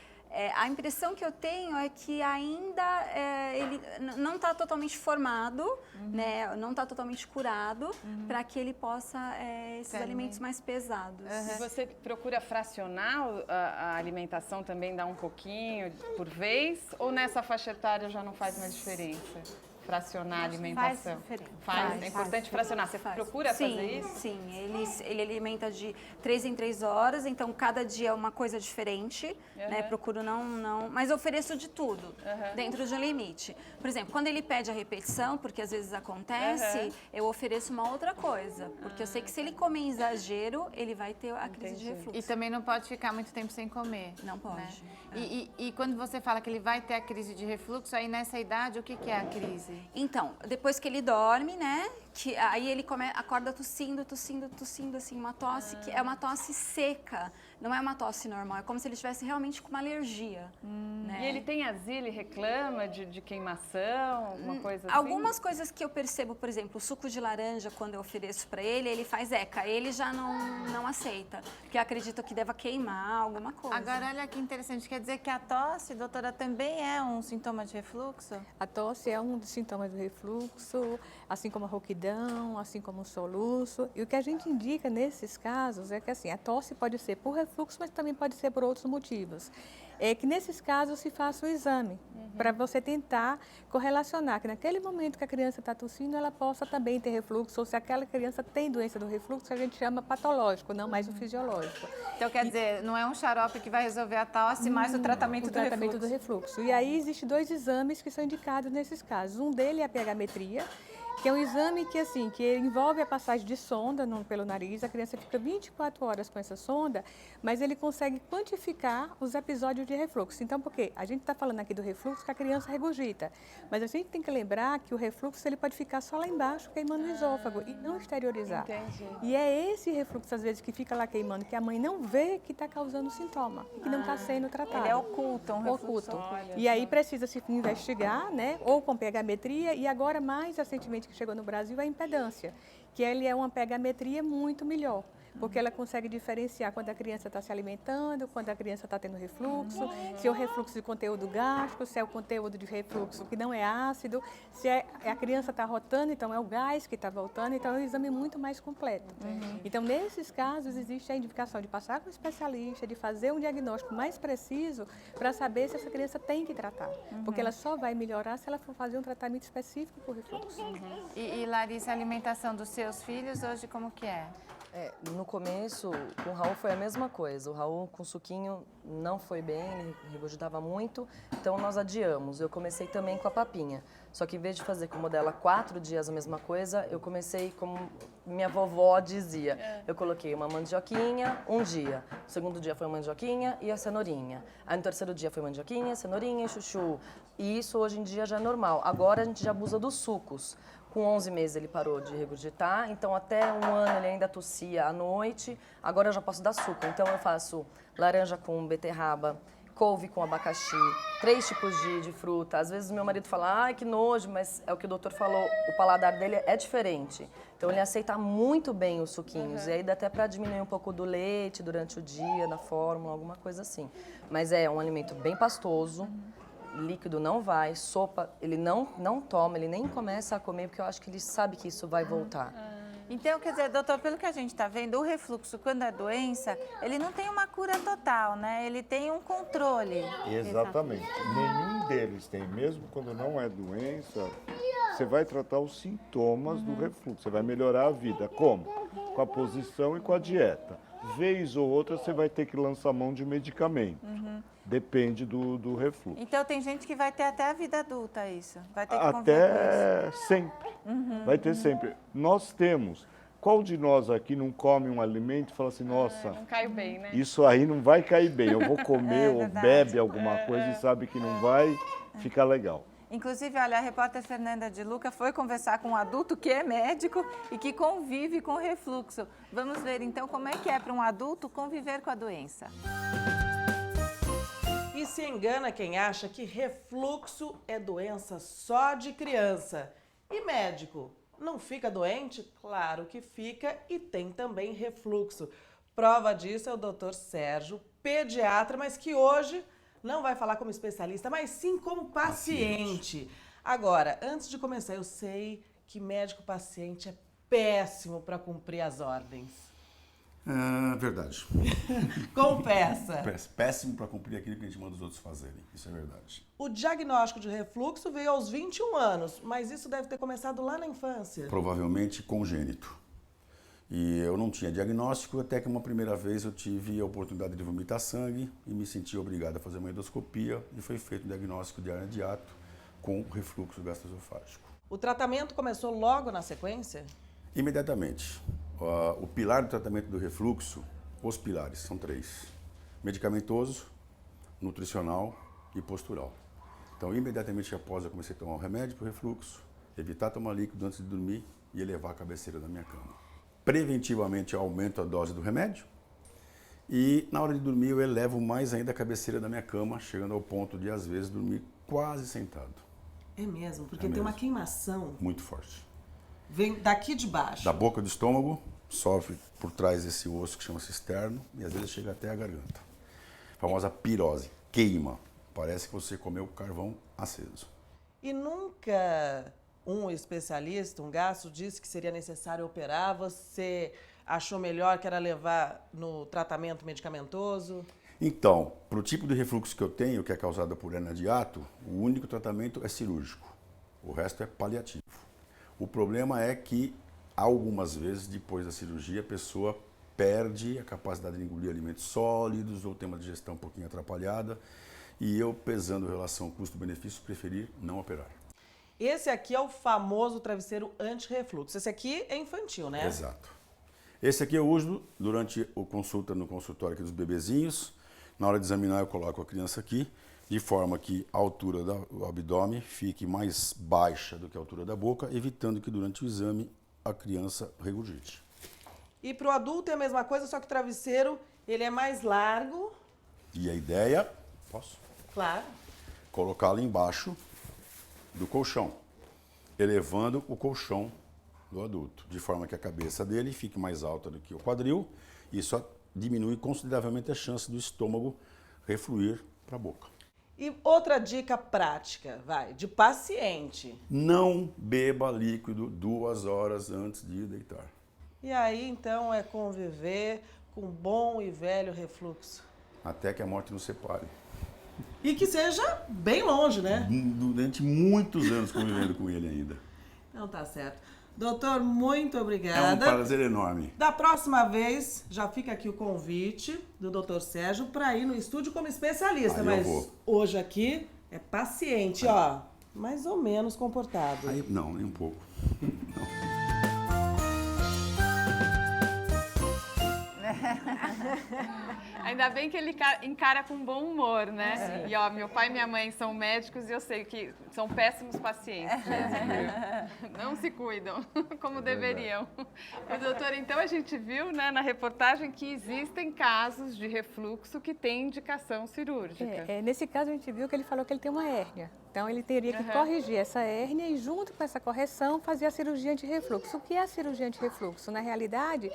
a impressão que eu tenho é que ainda ele não está totalmente formado, né? Não está totalmente curado para que ele possa esses alimentos mais pesados. E você procura fracionar a alimentação também, dar um pouquinho por vez? Ou nessa faixa etária já não faz mais diferença? Fracionar a alimentação? Faz diferença. É importante fracionar. Você procura fazer isso? Sim, ele alimenta de 3 em 3 horas, então cada dia é uma coisa diferente, né? Procuro não... Mas eu ofereço de tudo, dentro de um limite. Por exemplo, quando ele pede a repetição, porque às vezes acontece, eu ofereço uma outra coisa, porque eu sei que se ele comer em exagero, ele vai ter a crise de refluxo. E também não pode ficar muito tempo sem comer. Não pode. Né? E quando você fala que ele vai ter a crise de refluxo, aí nessa idade, o que é a crise? Então, depois que ele dorme, né, aí ele acorda tossindo, assim, uma tosse que é uma tosse seca, não é uma tosse normal, é como se ele estivesse realmente com uma alergia. Né? E ele tem azia, ele reclama de queimação, alguma coisa assim? Algumas coisas que eu percebo, por exemplo, o suco de laranja, quando eu ofereço para ele faz eca, ele já não aceita, porque acredita que deva queimar alguma coisa. Agora, olha que interessante, quer dizer que a tosse, doutora, também é um sintoma de refluxo? A tosse é um dos sintomas do refluxo, assim como a rouquidão, assim como o soluço. E o que a gente indica nesses casos é que assim, a tosse pode ser por refluxo, mas também pode ser por outros motivos. É que nesses casos se faça o exame, para você tentar correlacionar que naquele momento que a criança está tossindo, ela possa também ter refluxo, ou se aquela criança tem doença do refluxo, a gente chama patológico, não mais o fisiológico. Então, quer dizer, não é um xarope que vai resolver a tosse, mas o tratamento do refluxo. E aí, existem 2 exames que são indicados nesses casos. Um deles é a pH-metria, que é um exame que envolve a passagem de sonda pelo nariz. A criança fica 24 horas com essa sonda, mas ele consegue quantificar os episódios de refluxo. Então, porque a gente está falando aqui do refluxo que a criança regurgita, mas a gente tem que lembrar que o refluxo ele pode ficar só lá embaixo, queimando o esôfago e não exteriorizar. Entendi. E é esse refluxo, às vezes, que fica lá queimando, que a mãe não vê que está causando sintoma e que não está sendo tratado. Ele é oculto, um refluxo oculto. E aí precisa se investigar, né? Ou com pH-metria, e agora, mais recentemente, que chegou no Brasil, a impedância, que ele é uma pH-metria muito melhor, porque ela consegue diferenciar quando a criança está se alimentando, quando a criança está tendo refluxo, se é o refluxo de conteúdo gástrico, se é o conteúdo de refluxo que não é ácido, se a criança está rotando, então é o gás que está voltando, então é um exame muito mais completo. Então, nesses casos, existe a indicação de passar com o especialista, de fazer um diagnóstico mais preciso para saber se essa criança tem que tratar, porque ela só vai melhorar se ela for fazer um tratamento específico para o refluxo. E Larissa, a alimentação dos seus filhos hoje como que é? No começo, com o Raul foi a mesma coisa. O Raul com suquinho não foi bem, ele regurgitava muito, então nós adiamos. Eu comecei também com a papinha. Só que em vez de fazer como dela 4 dias a mesma coisa, eu comecei como minha vovó dizia. Eu coloquei uma mandioquinha um dia. O segundo dia foi a mandioquinha e a cenourinha. Aí no terceiro dia foi mandioquinha, cenourinha e chuchu. E isso hoje em dia já é normal. Agora a gente já abusa dos sucos. Com 11 meses ele parou de regurgitar, então até 1 ano ele ainda tossia à noite, agora eu já posso dar suco. Então eu faço laranja com beterraba, couve com abacaxi, 3 tipos de fruta. Às vezes meu marido fala, ai, que nojo, mas é o que o doutor falou, o paladar dele é diferente. Então ele aceita muito bem os suquinhos. E aí dá até para diminuir um pouco do leite durante o dia, da fórmula, alguma coisa assim. Mas é um alimento bem pastoso, líquido não vai, sopa ele não toma, ele nem começa a comer, porque eu acho que ele sabe que isso vai voltar. Então, quer dizer, doutor, pelo que a gente está vendo, o refluxo, quando é doença, ele não tem uma cura total, né? Ele tem um controle. Exatamente. Nenhum deles tem, mesmo quando não é doença, você vai tratar os sintomas do refluxo, você vai melhorar a vida. Como? Com a posição e com a dieta. Vez ou outra, você vai ter que lançar mão de medicamento. Depende do refluxo. Então, tem gente que vai ter até a vida adulta isso. Vai ter que conviver Até sempre. Vai ter sempre. Nós temos. Qual de nós aqui não come um alimento e fala assim, nossa, Não caiu bem, né? isso aí não vai cair bem. Eu vou comer ou bebe alguma coisa e sabe que não vai ficar legal. Inclusive, olha, a repórter Fernanda de Luca foi conversar com um adulto que é médico e que convive com refluxo. Vamos ver, então, como é que é para um adulto conviver com a doença. E se engana quem acha que refluxo é doença só de criança. E médico, não fica doente? Claro que fica e tem também refluxo. Prova disso é o Dr. Sérgio, pediatra, mas que hoje não vai falar como especialista, mas sim como paciente. Agora, antes de começar, eu sei que médico-paciente é péssimo para cumprir as ordens. Verdade. Confessa. Péssimo para cumprir aquilo que a gente manda os outros fazerem. Isso é verdade. O diagnóstico de refluxo veio aos 21 anos, mas isso deve ter começado lá na infância. Provavelmente congênito. E eu não tinha diagnóstico, até que uma primeira vez eu tive a oportunidade de vomitar sangue e me senti obrigado a fazer uma endoscopia e foi feito um diagnóstico de hernia de hiato com refluxo gastroesofágico. O tratamento começou logo na sequência? Imediatamente. O pilar do tratamento do refluxo, os pilares, são 3. Medicamentoso, nutricional e postural. Então, imediatamente após eu comecei a tomar o remédio para o refluxo, evitar tomar líquido antes de dormir e elevar a cabeceira da minha cama. Preventivamente eu aumento a dose do remédio e na hora de dormir eu elevo mais ainda a cabeceira da minha cama, chegando ao ponto de às vezes dormir quase sentado. É mesmo, porque tem uma queimação. Muito forte. Vem daqui de baixo. Da boca do estômago, sofre por trás desse osso que chama-se externo e às vezes chega até a garganta. A famosa pirose, queima. Parece que você comeu carvão aceso. E nunca um especialista, um gastro, disse que seria necessário operar? Você achou melhor que era levar no tratamento medicamentoso? Então, para o tipo de refluxo que eu tenho, que é causado por hernia de hiato, o único tratamento é cirúrgico. O resto é paliativo. O problema é que, algumas vezes, depois da cirurgia, a pessoa perde a capacidade de engolir alimentos sólidos ou tem uma digestão um pouquinho atrapalhada. E eu, pesando relação custo-benefício, preferi não operar. Esse aqui é o famoso travesseiro anti-refluxo. Esse aqui é infantil, né? Exato. Esse aqui eu uso durante a consulta no consultório aqui dos bebezinhos. Na hora de examinar, eu coloco a criança aqui, de forma que a altura do abdômen fique mais baixa do que a altura da boca, evitando que durante o exame a criança regurgite. E para o adulto é a mesma coisa, só que o travesseiro ele é mais largo. E a ideia, posso? Claro. Colocá-lo embaixo do colchão, elevando o colchão do adulto, de forma que a cabeça dele fique mais alta do que o quadril. Isso diminui consideravelmente a chance do estômago refluir para a boca. E outra dica prática, de paciente. Não beba líquido 2 horas antes de ir deitar. E aí, então, é conviver com bom e velho refluxo. Até que a morte nos separe. E que seja bem longe, né? Durante muitos anos convivendo com ele ainda. Então tá certo. Doutor, muito obrigada. É um prazer enorme. Da próxima vez, já fica aqui o convite do Dr. Sérgio para ir no estúdio como especialista. Aí mas hoje aqui é paciente, ó, mais ou menos comportado. Aí, não, nem um pouco. Não. Ainda bem que ele encara com bom humor, né? E ó, meu pai e minha mãe são médicos e eu sei que são péssimos pacientes. Não se cuidam como deveriam. Mas, doutor, então a gente viu, né, na reportagem que existem casos de refluxo que têm indicação cirúrgica. Nesse caso a gente viu que ele falou que ele tem uma hérnia. Então ele teria que corrigir essa hérnia e junto com essa correção fazer a cirurgia anti-refluxo. O que é a cirurgia anti-refluxo? Na realidade,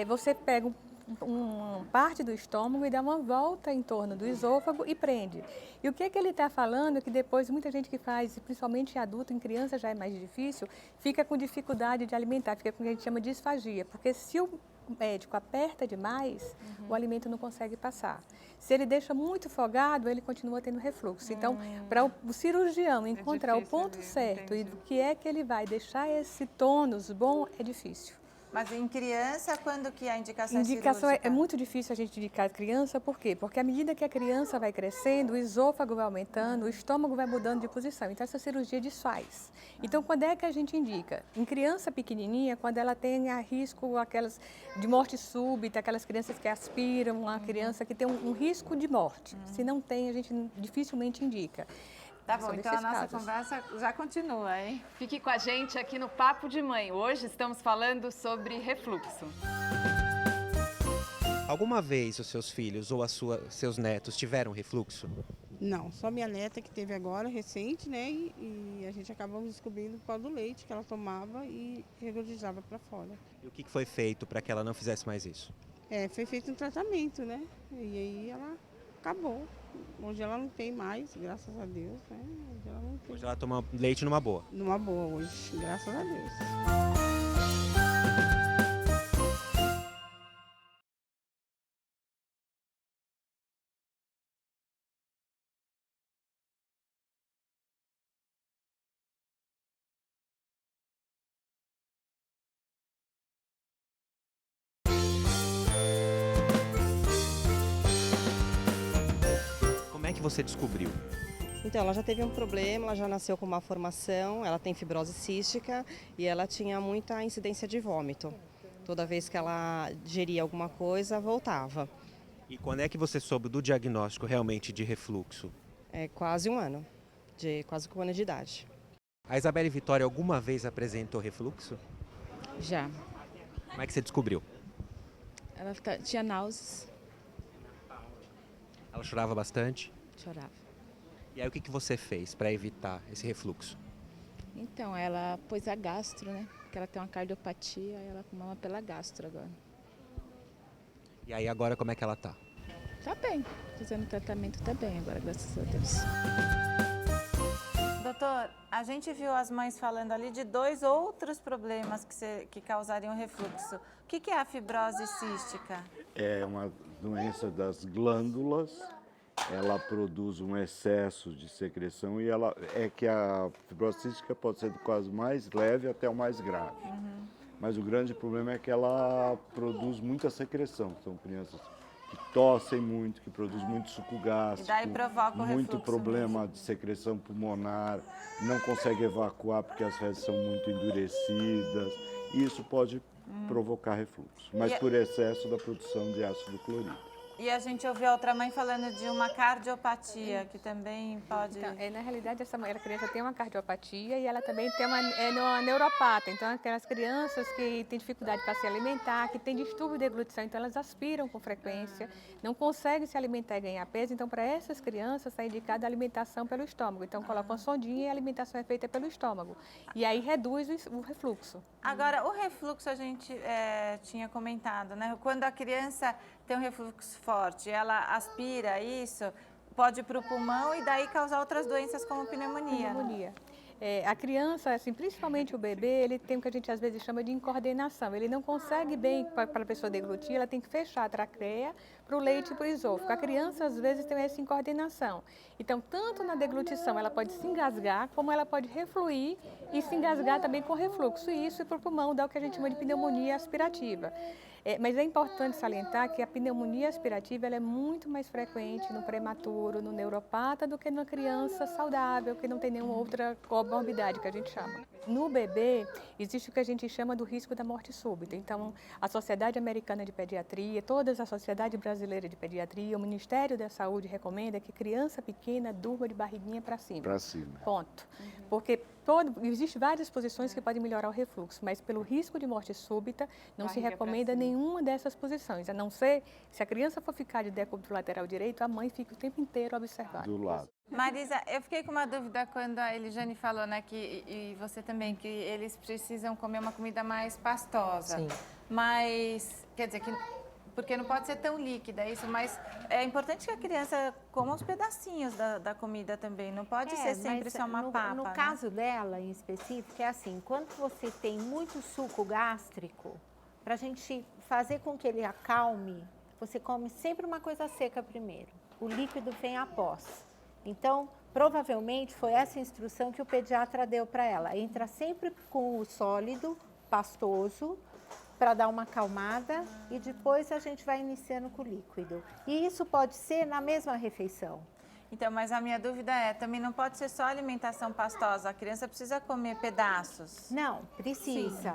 você pega uma parte do estômago e dá uma volta em torno do esôfago e prende. E o que é que ele está falando? Que depois muita gente que faz, principalmente em adulto, em criança já é mais difícil, fica com dificuldade de alimentar, fica com o que a gente chama de disfagia. Porque se o médico aperta demais, o alimento não consegue passar. Se ele deixa muito folgado, ele continua tendo refluxo. Então, para o cirurgião encontrar o ponto certo e do que é que ele vai deixar esse tônus bom, é difícil. Mas em criança, quando que a indicação Indicação cirúrgica? é muito difícil a gente indicar a criança, por quê? Porque à medida que a criança vai crescendo, o esôfago vai aumentando, o estômago vai mudando de posição. Então, essa cirurgia desfaz. Então, quando é que a gente indica? Em criança pequenininha, quando ela tem a risco aquelas de morte súbita, aquelas crianças que aspiram, uma criança que tem um risco de morte. Se não tem, a gente dificilmente indica. Tá bom, então a nossa conversa já continua, hein? Fique com a gente aqui no Papo de Mãe. Hoje estamos falando sobre refluxo. Alguma vez os seus filhos ou seus netos tiveram refluxo? Não, só minha neta que teve agora, recente, né? E a gente acabamos descobrindo por causa do leite que ela tomava e regurgitava para fora. E o que foi feito para que ela não fizesse mais isso? Foi feito um tratamento, né? E aí ela acabou. Hoje ela não tem mais, graças a Deus, né? Hoje ela não tem. Hoje ela toma leite numa boa? Numa boa hoje, graças a Deus. Como é que você descobriu? Então, ela já teve um problema, ela já nasceu com uma formação, ela tem fibrose cística e ela tinha muita incidência de vômito. Toda vez que ela digeria alguma coisa, voltava. E quando é que você soube do diagnóstico realmente de refluxo? Quase um ano, quase com um ano de idade. A Isabelle Vitória alguma vez apresentou refluxo? Já. Como é que você descobriu? Ela tinha náuseas. Ela chorava bastante? Chorava. E aí o que você fez para evitar esse refluxo? Então, ela pôs a gastro, né? Porque ela tem uma cardiopatia, ela mama pela gastro agora. E aí agora como é que ela tá? Tá bem, fazendo tratamento tá bem agora, graças a Deus. Doutor, a gente viu as mães falando ali de 2 outros problemas que causariam refluxo. O que é a fibrose cística? É uma doença das glândulas, ela produz um excesso de secreção e a fibrose cística pode ser do caso mais leve até o mais grave. Mas o grande problema é que ela produz muita secreção. São crianças que tossem muito, que produzem muito suco gástrico, E daí provoca o muito refluxo problema de secreção pulmonar, não consegue evacuar porque as fezes são muito endurecidas. E isso pode provocar refluxo, mas por excesso da produção de ácido clorídrico. E a gente ouviu outra mãe falando de uma cardiopatia, que também pode... Então, na realidade, essa criança tem uma cardiopatia e ela também tem uma neuropata. Então, aquelas crianças que têm dificuldade para se alimentar, que têm distúrbio de deglutição, então elas aspiram com frequência, não conseguem se alimentar e ganhar peso. Então, para essas crianças, está indicada a alimentação pelo estômago. Então, coloca uma sondinha e a alimentação é feita pelo estômago. E aí reduz o refluxo. Agora, o refluxo a gente tinha comentado, né? Quando a criança tem um refluxo forte, ela aspira isso, pode ir para o pulmão e daí causar outras doenças como pneumonia. A criança, assim, principalmente o bebê, ele tem o que a gente às vezes chama de incoordenação. Ele não consegue bem, para a pessoa deglutir, ela tem que fechar a traqueia para o leite e para o esôfago. A criança, às vezes, tem essa incoordenação. Então, tanto na deglutição, ela pode se engasgar, como ela pode refluir e se engasgar também com refluxo. E isso para o pulmão dá o que a gente chama de pneumonia aspirativa. Mas é importante salientar que a pneumonia aspirativa ela é muito mais frequente no prematuro, no neuropata, do que na criança saudável, que não tem nenhuma outra comorbidade, que a gente chama. No bebê, existe o que a gente chama do risco da morte súbita. Então, a Sociedade Americana de Pediatria, todas a Sociedade Brasileira de Pediatria, o Ministério da Saúde recomenda que criança pequena durma de barriguinha para cima. Para cima. Ponto. Porque existem várias posições que podem melhorar o refluxo, mas pelo risco de morte súbita, não se recomenda nenhuma dessas posições, a não ser se a criança for ficar de decúbito lateral direito, a mãe fica o tempo inteiro observando. Do lado. Marisa, eu fiquei com uma dúvida quando a Elijane falou, né, e você também, que eles precisam comer uma comida mais pastosa. Sim. Mas, quer dizer, porque não pode ser tão líquida isso, mas é importante que a criança coma uns pedacinhos da comida também, não pode ser sempre só uma papa. No caso dela, em específico, é assim, quando você tem muito suco gástrico, para a gente fazer com que ele acalme, você come sempre uma coisa seca primeiro, o líquido vem após. Então, provavelmente foi essa instrução que o pediatra deu para ela. Entra sempre com o sólido, pastoso, para dar uma acalmada e depois a gente vai iniciando com o líquido. E isso pode ser na mesma refeição. Então, mas a minha dúvida é, também não pode ser só alimentação pastosa, a criança precisa comer pedaços? Não, precisa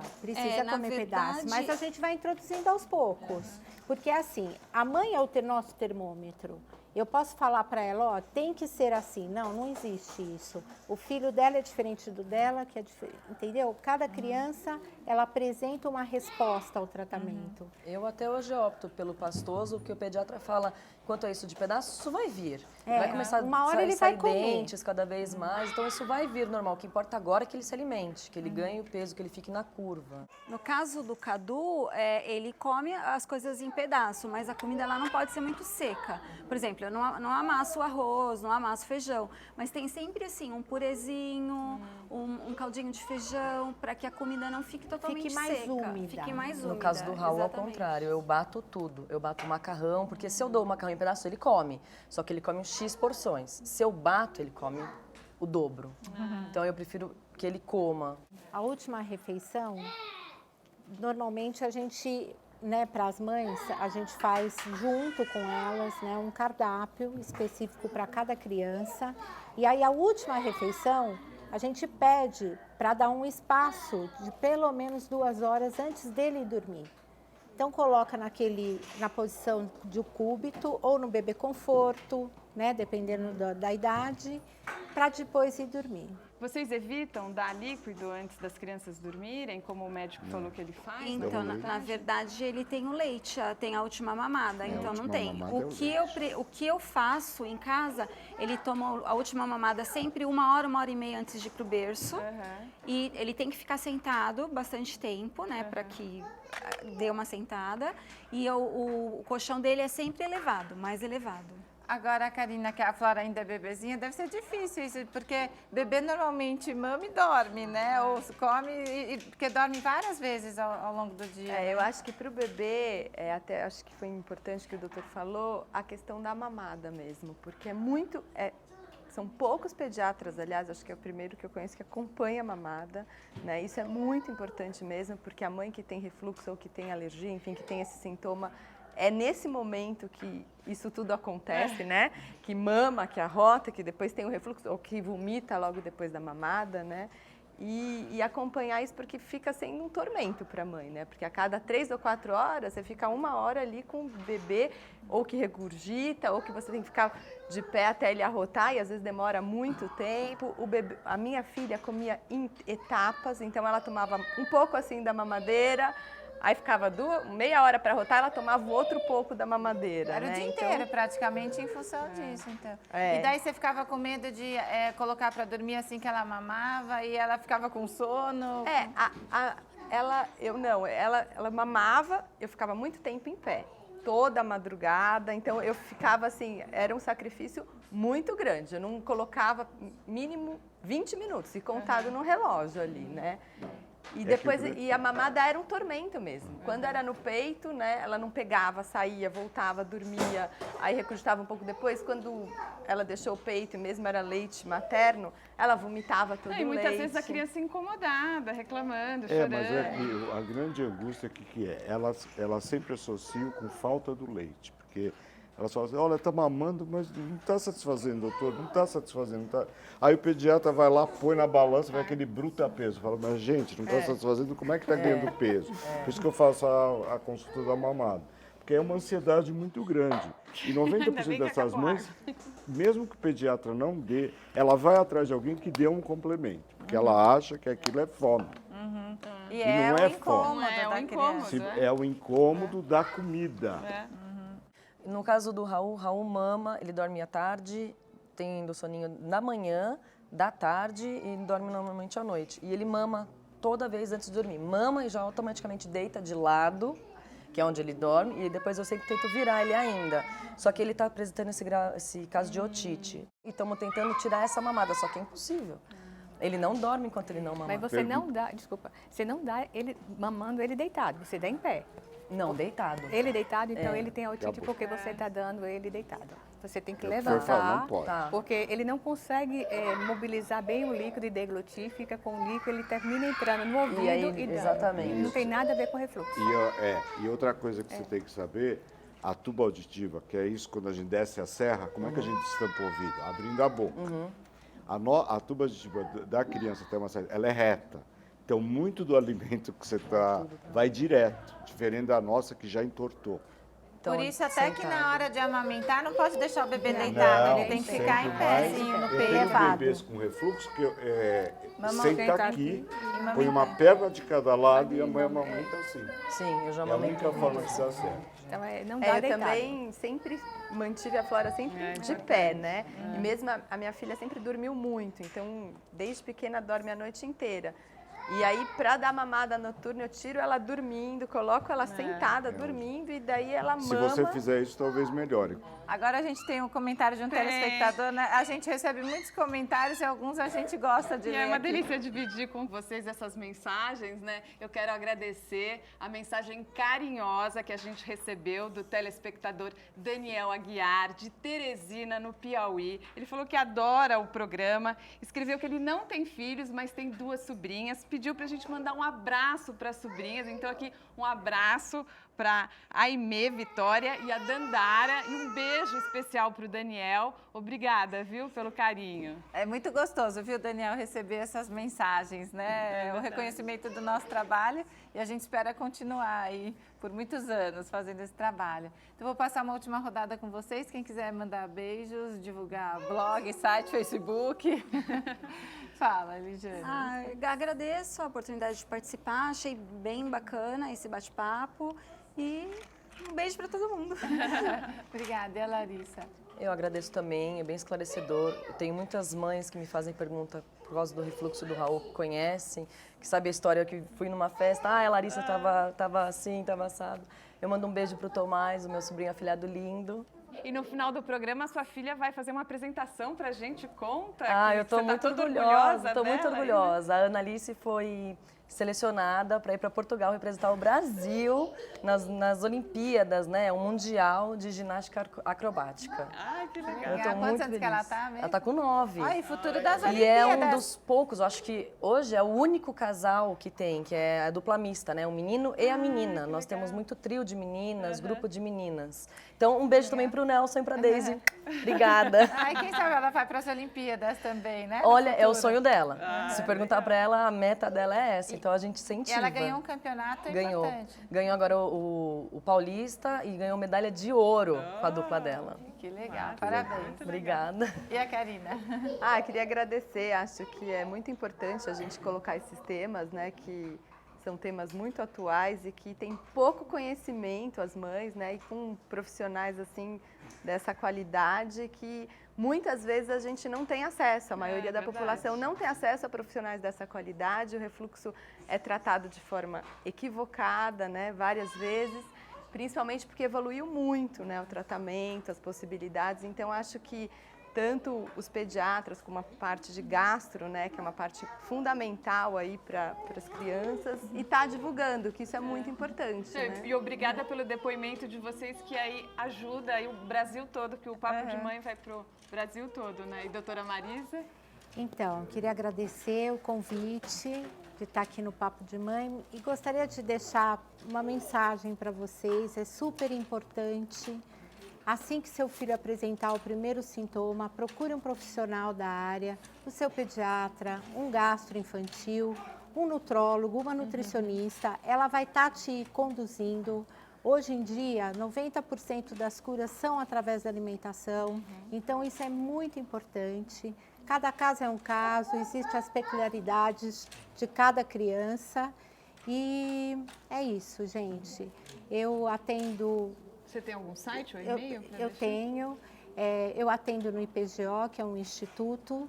comer verdade, pedaços, mas a gente vai introduzindo aos poucos. Porque assim, a mãe é o nosso termômetro. Eu posso falar para ela, ó, tem que ser assim. Não, não existe isso. O filho dela é diferente do dela, que é diferente, entendeu? Cada criança, ela apresenta uma resposta ao tratamento. Eu até hoje opto pelo pastoso, porque o pediatra fala, quanto a isso de pedaço, isso vai vir. É, vai começar uma hora a ele sair vai comer. dentes cada vez mais, então isso vai vir normal. O que importa agora é que ele se alimente, que ele ganhe o peso, que ele fique na curva. No caso do Cadu, ele come as coisas em pedaço, mas a comida lá não pode ser muito seca. Por exemplo, eu não amasso o arroz, não amasso o feijão, mas tem sempre assim um purezinho, um caldinho de feijão, para que a comida não fique totalmente Fique mais seca. úmida. Fique mais úmida. No caso do Raul, ao exatamente. contrário, eu bato tudo. Eu bato o macarrão, porque se eu dou o macarrão em pedaço, ele come. Só que ele come um X porções. Se eu bato, ele come o dobro. Então eu prefiro que ele coma. A última refeição, normalmente a gente, né, para as mães, a gente faz junto com elas, né, um cardápio específico para cada criança. E aí a última refeição, a gente pede para dar um espaço de pelo menos 2 horas antes dele dormir. Então coloca na posição de cúbito ou no bebê conforto, né, dependendo da idade, para depois ir dormir. Vocês evitam dar líquido antes das crianças dormirem, como o médico falou que ele faz? Então, na verdade, ele tem o leite, tem a última mamada, então não tem. O que eu faço em casa, ele toma a última mamada sempre 1 hora, 1h30 antes de ir pro berço. E ele tem que ficar sentado bastante tempo, né, para que dê uma sentada. E o colchão dele é sempre elevado, mais elevado. Agora, Karina, que a Flora ainda é bebezinha, deve ser difícil isso, porque bebê normalmente mama e dorme, né? Ou come, porque dorme várias vezes ao longo do dia. Eu acho que para o bebê, até acho que foi importante que o doutor falou, a questão da mamada mesmo, porque são poucos pediatras, aliás, acho que é o primeiro que eu conheço que acompanha a mamada, né? Isso é muito importante mesmo, porque a mãe que tem refluxo ou que tem alergia, enfim, que tem esse sintoma, é nesse momento que isso tudo acontece, né? Que mama, que arrota, que depois tem o refluxo, ou que vomita logo depois da mamada, né? E acompanhar isso porque fica sendo um tormento para a mãe, né? Porque a cada 3 ou 4 horas você fica 1 hora ali com o bebê, ou que regurgita, ou que você tem que ficar de pé até ele arrotar, e às vezes demora muito tempo. A minha filha comia etapas, então ela tomava um pouco assim da mamadeira, aí ficava meia hora para arrotar, ela tomava outro pouco da mamadeira. Era o dia inteiro, praticamente, em função disso, então. É. E daí você ficava com medo de colocar para dormir assim que ela mamava e ela ficava com sono? Ela mamava, eu ficava muito tempo em pé, toda a madrugada, então eu ficava assim, era um sacrifício muito grande, eu não colocava mínimo 20 minutos, e contado no relógio ali, né? E depois, e a mamada era um tormento mesmo. Quando era no peito, né, ela não pegava, saía, voltava, dormia, aí regurgitava um pouco depois. Quando ela deixou o peito, e mesmo era leite materno, ela vomitava todo o leite. E muitas vezes a criança incomodada, reclamando, É, chorando. mas é que a grande angústia que é? Elas sempre associam com falta do leite, porque elas falam assim, olha, está mamando, mas não está satisfazendo, doutor, não está satisfazendo. Não tá. Aí o pediatra vai lá, põe na balança, vai aquele bruta peso. Fala, mas gente, não está satisfazendo, como é que está ganhando peso? Por isso que eu faço a consulta da mamada. Porque é uma ansiedade muito grande. E 90% dessas mães, mesmo que o pediatra não dê, ela vai atrás de alguém que dê um complemento. Porque ela acha que aquilo é fome. E não é é o incômodo da criança. É o incômodo da comida. No caso do Raul mama, ele dorme à tarde, tendo soninho na manhã, da tarde e dorme normalmente à noite. E ele mama toda vez antes de dormir. Mama e já automaticamente deita de lado, que é onde ele dorme, e depois eu sempre tento virar ele ainda. Só que ele está apresentando esse caso de otite. E estamos tentando tirar essa mamada, só que é impossível. Ele não dorme enquanto ele não mama. Mas você não dá, desculpa, você não dá ele mamando ele deitado, você dá em pé. Não, deitado. Ele deitado, então ele tem otite porque você está dando ele deitado. Você tem que levantar, não pode. porque ele não consegue mobilizar bem o líquido e deglutir, fica com o líquido, ele termina entrando no ouvido aí, e dando. exatamente. Não tem nada a ver com refluxo. E outra coisa que você tem que saber, a tuba auditiva, que é isso quando a gente desce a serra, como é que a gente estampa o ouvido? Abrindo a boca. A tuba auditiva da criança até uma certa, ela é reta. Então, muito do alimento que você vai direto, diferente da nossa que já entortou. Por isso, até que na hora de amamentar, não pode deixar o bebê deitado, ele tem que ficar em pézinho, no peito. Eu tenho bebês com refluxo que senta aqui, põe uma perna de cada lado e a mãe amamenta assim. Sim, eu já É a amamento. única forma que dá certo. Então, não dá Eu deitado. também sempre mantive a Flora sempre de pé, né? E mesmo a minha filha sempre dormiu muito, então desde pequena dorme a noite inteira. E aí, para dar mamada noturna, eu tiro ela dormindo, coloco ela sentada, dormindo, e daí ela mama. Se você fizer isso, talvez melhore. Agora a gente tem um comentário de um telespectador, né? A gente recebe muitos comentários e alguns a gente gosta de ler. É uma aqui. delícia dividir com vocês essas mensagens, né? Eu quero agradecer a mensagem carinhosa que a gente recebeu do telespectador Daniel Aguiar, de Teresina, no Piauí. Ele falou que adora o programa, escreveu que ele não tem filhos, mas tem 2 sobrinhas, pediu pra gente mandar um abraço para as sobrinhas. Então aqui um abraço para a Aimee Vitória e a Dandara e um beijo especial para o Daniel. Obrigada, viu, pelo carinho. É muito gostoso, viu, Daniel, receber essas mensagens, né? O reconhecimento do nosso trabalho e a gente espera continuar aí por muitos anos fazendo esse trabalho. Então, vou passar uma última rodada com vocês. Quem quiser mandar beijos, divulgar blog, site, Facebook. Fala, Ligiane. Agradeço a oportunidade de participar, achei bem bacana esse bate-papo e um beijo para todo mundo. Obrigada. E a Larissa? Eu agradeço também, é bem esclarecedor. Eu tenho muitas mães que me fazem pergunta por causa do refluxo do Raul, que conhecem, que sabem a história, que fui numa festa, a Larissa estava assim, estava assado. Eu mando um beijo pro Tomás, o meu sobrinho afilhado lindo. E no final do programa, a sua filha vai fazer uma apresentação pra gente, conta. Eu tô muito orgulhosa, estou muito orgulhosa. A Ana Alice foi selecionada para ir para Portugal representar o Brasil nas Olimpíadas, né? O Mundial de Ginástica Acrobática. Ai, que legal. Eu tô Quantos muito anos feliz. que ela tá mesmo? Ela tá com 9. Ai, futuro das Olimpíadas. E é um dos poucos, eu acho que hoje é o único casal que tem, que é a dupla mista, né? O menino e a menina. Nós temos muito trio de meninas, grupo de meninas. Então, um beijo também pro Nelson e pra Daisy. Obrigada. Ai, quem sabe ela vai para as Olimpíadas também, né? Olha, é o sonho dela. Se perguntar pra ela, a meta dela é essa. Então, a gente incentiva. E ela ganhou um campeonato importante. Ganhou agora o Paulista e ganhou medalha de ouro com a dupla dela. Que legal, parabéns. Obrigada. E a Karina? Queria agradecer, acho que é muito importante a gente colocar esses temas, né, que são temas muito atuais e que tem pouco conhecimento as mães, né, e com profissionais assim dessa qualidade que muitas vezes a gente não tem acesso, a maioria da população não tem acesso a profissionais dessa qualidade, o refluxo é tratado de forma equivocada, né, várias vezes, principalmente porque evoluiu muito, né, o tratamento, as possibilidades, então acho que tanto os pediatras como a parte de gastro, né, que é uma parte fundamental aí para as crianças, e está divulgando, que isso é muito importante. Né? E obrigada pelo depoimento de vocês, que aí ajuda aí o Brasil todo, que o Papo de Mãe vai pro Brasil todo, né? E doutora Marisa? Então, queria agradecer o convite de estar aqui no Papo de Mãe e gostaria de deixar uma mensagem para vocês, é super importante. Assim que seu filho apresentar o primeiro sintoma, procure um profissional da área, o seu pediatra, um gastroinfantil, um nutrólogo, uma nutricionista. Ela vai estar te conduzindo. Hoje em dia, 90% das curas são através da alimentação, então isso é muito importante. Cada caso é um caso, existem as peculiaridades de cada criança e é isso, gente. Eu atendo... Você tem algum site ou e-mail? Eu tenho. Eu atendo no IPGO, que é um instituto,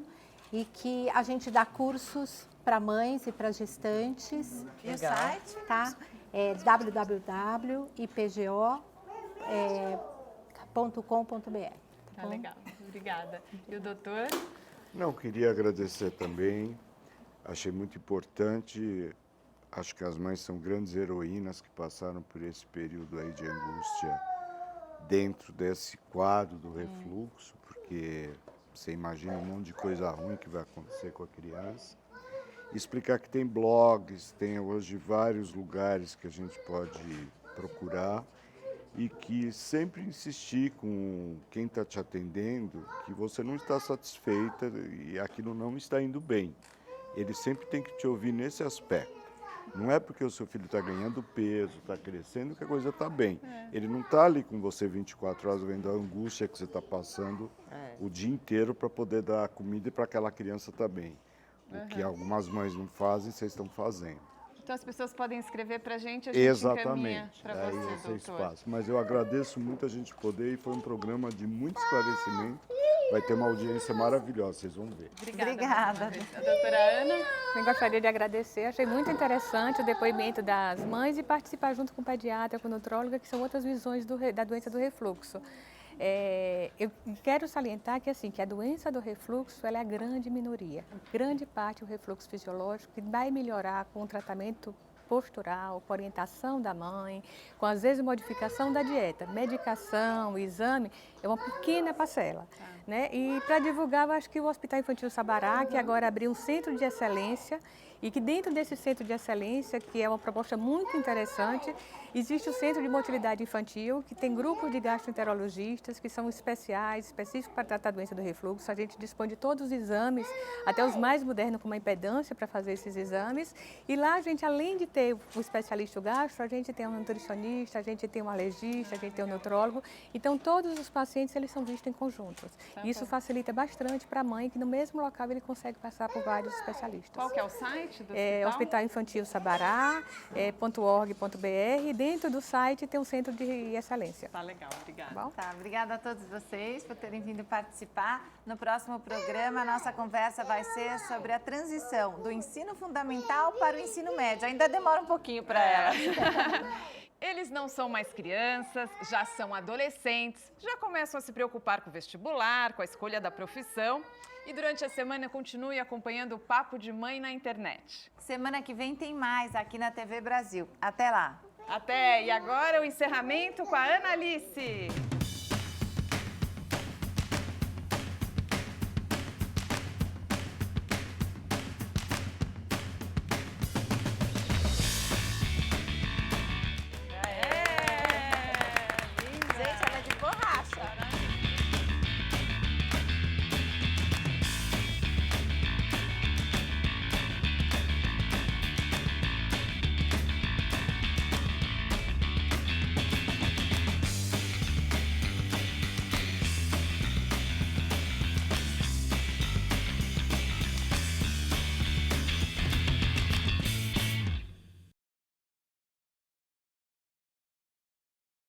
e que a gente dá cursos para mães e para gestantes. E o site? Tá? É www.ipgo.com.br. Tá legal, obrigada. E o doutor? Não, queria agradecer também. Achei muito importante. Acho que as mães são grandes heroínas que passaram por esse período aí de angústia dentro desse quadro do refluxo, porque você imagina um monte de coisa ruim que vai acontecer com a criança. Explicar que tem blogs, tem hoje vários lugares que a gente pode procurar e que sempre insistir com quem está te atendendo que você não está satisfeita e aquilo não está indo bem. Ele sempre tem que te ouvir nesse aspecto. Não é porque o seu filho está ganhando peso, está crescendo, que a coisa está bem. Ele não está ali com você 24 horas vendo a angústia que você está passando o dia inteiro para poder dar comida e para aquela criança estar bem. O que algumas mães não fazem, vocês estão fazendo. Então as pessoas podem escrever para a gente encaminha para você, esse doutor. espaço. Mas eu agradeço muito a gente poder, e foi um programa de muito esclarecimento. Vai ter uma audiência maravilhosa, vocês vão ver. Obrigada. A doutora Ana? Eu gostaria de agradecer, achei muito interessante o depoimento das mães e participar junto com o pediatra, com o nutrólogo, que são outras visões da doença do refluxo. Eu quero salientar que, assim, que a doença do refluxo ela é a grande minoria. Grande parte do refluxo fisiológico que vai melhorar com o tratamento postural, com orientação da mãe, com às vezes modificação da dieta, medicação, exame, é uma pequena parcela. Né? E para divulgar, eu acho que o Hospital Infantil Sabará, que agora abriu um centro de excelência, e que dentro desse centro de excelência, que é uma proposta muito interessante, existe o Centro de Motilidade Infantil, que tem grupos de gastroenterologistas que são específicos para tratar a doença do refluxo. A gente dispõe de todos os exames, até os mais modernos, com uma impedância para fazer esses exames. E lá a gente, além de ter o especialista gastro, a gente tem um nutricionista, a gente tem um alergista, a gente tem um nutrólogo. Então, todos os pacientes, eles são vistos em conjuntos. Isso facilita bastante para a mãe, que no mesmo local ele consegue passar por vários especialistas. Qual que é o site do hospital? Hospital Infantil Sabará, .org.br, e dentro do site tem um centro de excelência. Tá legal, obrigada. Bom? Tá, obrigada a todos vocês por terem vindo participar. No próximo programa, a nossa conversa vai ser sobre a transição do ensino fundamental para o ensino médio. Ainda demora um pouquinho para ela. Eles não são mais crianças, já são adolescentes, já começam a se preocupar com o vestibular, com a escolha da profissão. E durante a semana continue acompanhando o Papo de Mãe na internet. Semana que vem tem mais aqui na TV Brasil. Até lá! Até! E agora o encerramento com a Ana Alice.